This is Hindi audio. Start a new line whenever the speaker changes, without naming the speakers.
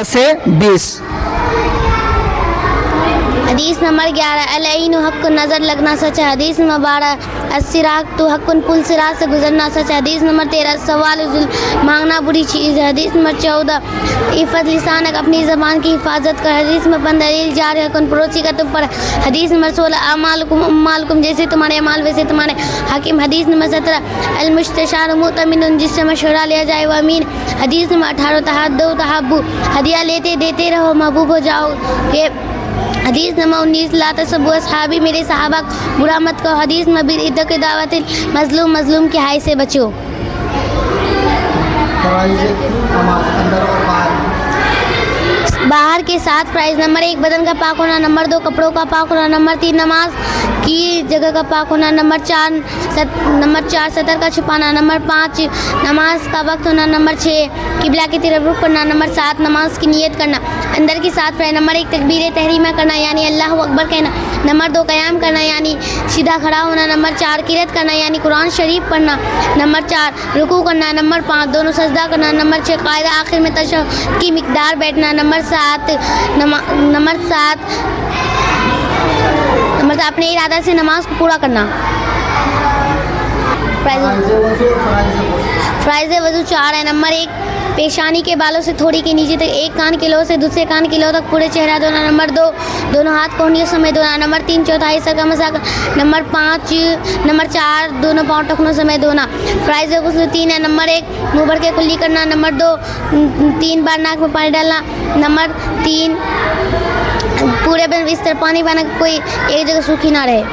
से 20।
हदीस नंबर 11 अल-ऐन हक़्क़ुन नज़र लगना सच है। हदीस नंबर 12 अस्सिराक तो हक़्क़ुन पुल सिरात से गुजरना सच है। हदीस नंबर 13 सवाल मांगना बुरी चीज़ है। हदीस नंबर 14 इफ़त लिसानक अपनी ज़बान की हिफाजत कर। हदीस नंबर 15 जार हक़्क़ुन पड़ोसी का तुम पर। हदीस नंबर 16 अमालकुम उम्मालकुम जैसे तुम्हारे अमाल वैसे तुम्हारे हाकिम। हदीस नंबर 17 अल-मुस्तशार मुतमिनुन जिससे मशवरा लिया जाए वह अमीन। हदीस नंबर 18 तहद्दु तहब्बु हदिया लेते देते रहो महबूब हो जाओगे। हदीस नंबर 19 ला तसब्बु असहाबी मेरे सहाबा बुरा मत कहो। हदीस नंबर 20 इद्दत के दावतिल मजलूम मजलूम की हाय से बचो। बाहर के 7 प्राइज। नंबर 1 बदन का पाक होना। नंबर 2 कपड़ों का पाक होना। नंबर 3 नमाज की जगह का पाक होना। नंबर 4 सतर का छुपाना। नंबर 5 नमाज का वक्त होना। नंबर 6 किबला की तरफ रुख करना। नंबर 7 नमाज की नियत करना। अंदर की 7 प्राइज। नंबर 1 तकबीर तहरीमा करना यानी अल्लाहु अकबर कहना। नंबर 2 क़याम करना यानी सीधा खड़ा होना। नंबर 4 किरत करना यानी कुरान शरीफ पढ़ना। नंबर 4 रुकू करना। नंबर 5 दोनों सजदा करना। नंबर 6 कायदा आखिर में तशहहुद की मिकदार बैठना। नंबर 7 अपने इरादा से नमाज को पूरा करना। फ़राइज़ वज़ू 4 है। नंबर 1 पेशानी के बालों से थोड़ी के नीचे तक एक कान की लो से दूसरे कान की लो तक पूरे चेहरा धोना। नंबर 2 दोनों हाथ कोहनियों समेत धोना। नंबर 3 चौथाई सर का मसाक। नंबर 4 दोनों पाँव टखनों समेत धोना। फ़राइज़ गुस्ल 3 है। नंबर 1 मुँह भर के कुल्ली करना। नंबर 2 3 बार नाक में पानी डालना। नंबर 3 पूरे बदन इस तरह पानी बना कोई एक जगह सूखी ना रहे।